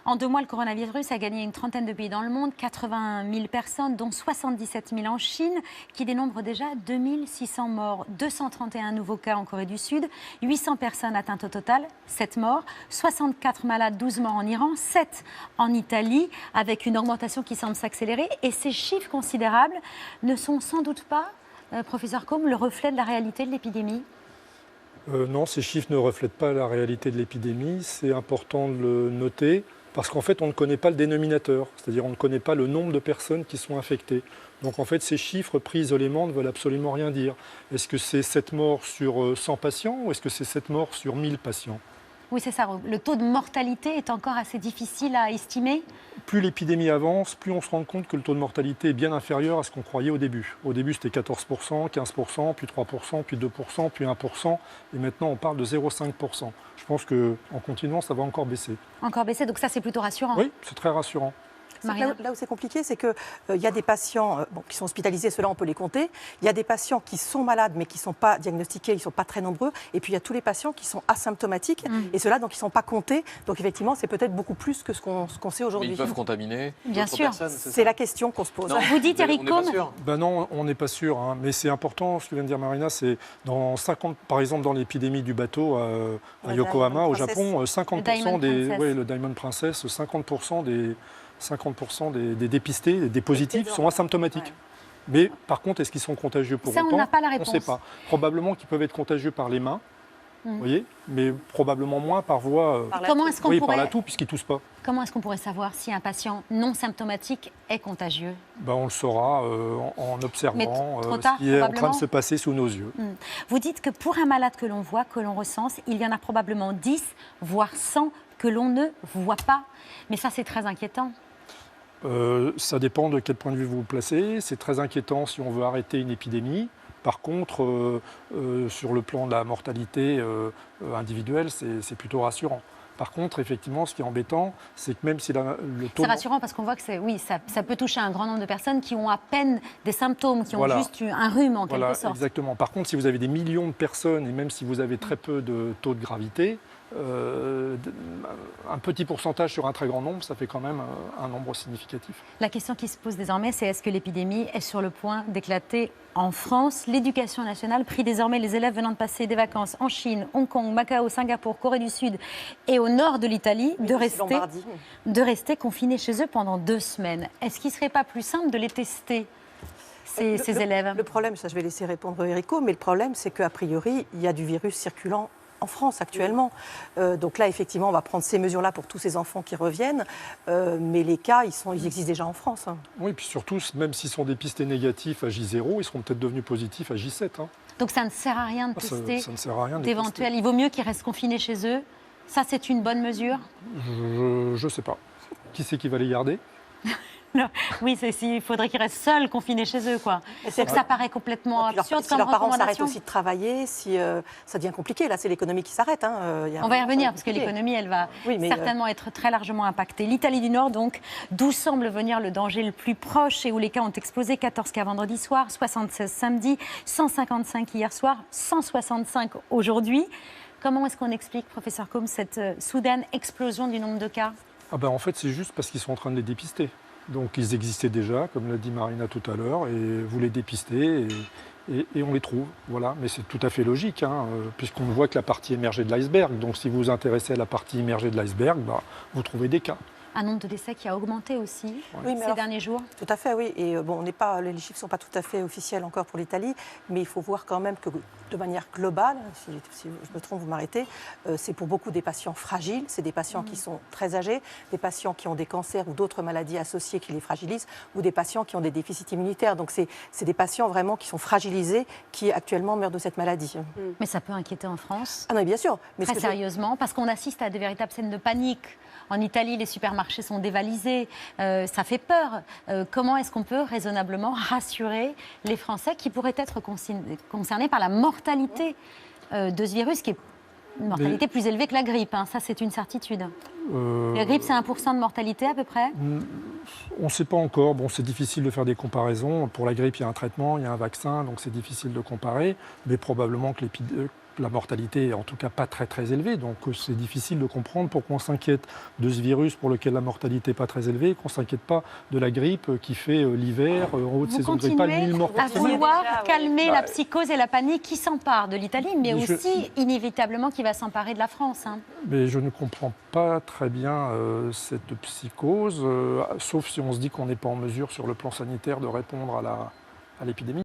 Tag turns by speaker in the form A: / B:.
A: En 2 mois, le coronavirus a gagné une trentaine de pays dans le monde, 80 000 personnes, dont 77 000 en Chine, qui dénombre déjà 2600 morts, 231 nouveaux cas en Corée du Sud, 800 personnes atteintes au total, 7 morts, 64 malades, 12 morts en Iran, 7 en Italie, avec une augmentation qui semble s'accélérer. Et ces chiffres considérables ne sont sans doute pas, professeur Combe, le reflet de la réalité de l'épidémie.
B: Non, ces chiffres ne reflètent pas la réalité de l'épidémie. C'est important de le noter parce qu'en fait, on ne connaît pas le dénominateur, c'est-à-dire on ne connaît pas le nombre de personnes qui sont infectées. Donc en fait, ces chiffres pris isolément ne veulent absolument rien dire. Est-ce que c'est 7 morts sur 100 patients ou est-ce que c'est 7 morts sur 1000 patients ?
A: Oui, c'est ça. Le taux de mortalité est encore assez difficile à estimer.
B: Plus l'épidémie avance, plus on se rend compte que le taux de mortalité est bien inférieur à ce qu'on croyait au début. Au début, c'était 14%, 15%, puis 3%, puis 2%, puis 1%. Et maintenant, on parle de 0,5%. Je pense qu'en continuant, ça va encore baisser.
A: Encore baisser, donc ça, c'est plutôt rassurant.
B: Oui, c'est très rassurant.
C: Là où c'est compliqué, c'est qu'il y a des patients qui sont hospitalisés, ceux-là on peut les compter. Il y a des patients qui sont malades mais qui ne sont pas diagnostiqués, ils ne sont pas très nombreux. Et puis il y a tous les patients qui sont asymptomatiques et ceux-là donc, ils ne sont pas comptés. Donc effectivement, c'est peut-être beaucoup plus que ce qu'on sait aujourd'hui.
D: Mais ils peuvent contaminer
A: Bien sûr.
D: personnes,
C: c'est la question qu'on se pose.
D: Non,
A: Vous dites, Eric Combe.
B: Ben non, on n'est pas sûr. Hein. Mais c'est important, ce que vient de dire Marina, c'est dans 50, par exemple dans l'épidémie du bateau à Yokohama, au Japon, 50% le Diamond Princess, 50% des dépistés, des positifs sont asymptomatiques. Ouais. Mais par contre, est-ce qu'ils sont contagieux pour autant ?
A: On n'a pas la réponse.
B: On ne sait pas. Probablement qu'ils peuvent être contagieux par les mains, vous voyez, mais probablement moins par voie par la toux, puisqu'ils ne toussent pas.
A: Comment est-ce qu'on pourrait savoir si un patient non symptomatique est contagieux ?
B: Ben, on le saura en observant
A: tard,
B: ce qui est en train de se passer sous nos yeux.
A: Vous dites que pour un malade que l'on voit, que l'on recense, il y en a probablement 10, voire 100 que l'on ne voit pas. Mais ça, c'est très inquiétant.
B: Ça dépend de quel point de vue vous vous placez. C'est très inquiétant si on veut arrêter une épidémie. Par contre, sur le plan de la mortalité individuelle, c'est plutôt rassurant. Par contre, effectivement, ce qui est embêtant, c'est que même si le taux...
A: C'est rassurant parce qu'on voit que ça peut toucher un grand nombre de personnes qui ont à peine des symptômes, qui ont juste eu un rhume en quelque sorte.
B: Exactement. Par contre, si vous avez des millions de personnes et même si vous avez très peu de taux de gravité, un petit pourcentage sur un très grand nombre, ça fait quand même un nombre significatif.
A: La question qui se pose désormais, c'est est-ce que l'épidémie est sur le point d'éclater en France ? L'éducation nationale prie désormais les élèves venant de passer des vacances en Chine, Hong Kong, Macao, Singapour, Corée du Sud et au nord de l'Italie de rester confinés chez eux pendant 2 semaines. Est-ce qu'il ne serait pas plus simple de les tester ces élèves ?
C: Le problème, ça je vais laisser répondre Erico, mais le problème c'est qu'a priori, il y a du virus circulant en France actuellement. Donc là, effectivement, on va prendre ces mesures-là pour tous ces enfants qui reviennent. Mais les cas, ils existent déjà en France. Hein.
B: Oui, puis surtout, même s'ils sont dépistés négatifs à J0, ils seront peut-être devenus positifs à J7. Hein.
A: Donc ça ne sert à rien de tester
B: ça ne sert à rien
A: d'éventuels. Il vaut mieux qu'ils restent confinés chez eux. Ça, c'est une bonne mesure ?
B: Je ne sais pas. Qui c'est qui va les garder ?
A: Oui, il faudrait qu'ils restent seuls, confinés chez eux, quoi. Donc ça paraît complètement absurde
C: si leurs parents s'arrêtent aussi de travailler, si ça devient compliqué. Là, c'est l'économie qui s'arrête. Hein.
A: On va y revenir, parce que l'économie, elle va certainement être très largement impactée. L'Italie du Nord, donc, d'où semble venir le danger le plus proche et où les cas ont explosé. 14 cas vendredi soir, 76 samedi, 155 hier soir, 165 aujourd'hui. Comment est-ce qu'on explique, professeur Combe, cette soudaine explosion du nombre de cas ?
B: En fait, c'est juste parce qu'ils sont en train de les dépister. Donc ils existaient déjà, comme l'a dit Marina tout à l'heure, et vous les dépistez et on les trouve. Voilà. Mais c'est tout à fait logique, hein, puisqu'on ne voit que la partie émergée de l'iceberg. Donc si vous vous intéressez à la partie immergée de l'iceberg, vous trouvez des cas.
A: Un nombre de décès qui a augmenté aussi ces derniers jours.
C: Tout à fait, oui. Et les chiffres ne sont pas tout à fait officiels encore pour l'Italie, mais il faut voir quand même que de manière globale, si je me trompe, vous m'arrêtez, c'est pour beaucoup des patients fragiles, c'est des patients qui sont très âgés, des patients qui ont des cancers ou d'autres maladies associées qui les fragilisent, ou des patients qui ont des déficits immunitaires. Donc c'est des patients vraiment qui sont fragilisés, qui actuellement meurent de cette maladie.
A: Mais ça peut inquiéter en France.
C: Ah non, bien sûr. Mais
A: très sérieusement, parce qu'on assiste à des véritables scènes de panique. En Italie, les supermarchés sont dévalisés. Ça fait peur. Comment est-ce qu'on peut raisonnablement rassurer les Français qui pourraient être concernés par la mortalité de ce virus, qui est une mortalité plus élevée que la grippe, hein. Ça, c'est une certitude. La grippe, c'est 1% de mortalité à peu près ?
B: On ne sait pas encore. Bon, c'est difficile de faire des comparaisons. Pour la grippe, il y a un traitement, il y a un vaccin, donc c'est difficile de comparer. Mais probablement que la mortalité est en tout cas pas très très élevée, donc c'est difficile de comprendre pourquoi on s'inquiète de ce virus pour lequel la mortalité n'est pas très élevée, et qu'on ne s'inquiète pas de la grippe qui fait l'hiver, en haute saison grippale, 1000 morts par
A: à
B: semaine.
A: vouloir calmer la psychose et la panique qui s'empare de l'Italie, mais
B: Mais
A: aussi inévitablement qui va s'emparer de la France.
B: Mais je ne comprends pas très bien cette psychose, sauf si on se dit qu'on n'est pas en mesure sur le plan sanitaire de répondre à l'épidémie.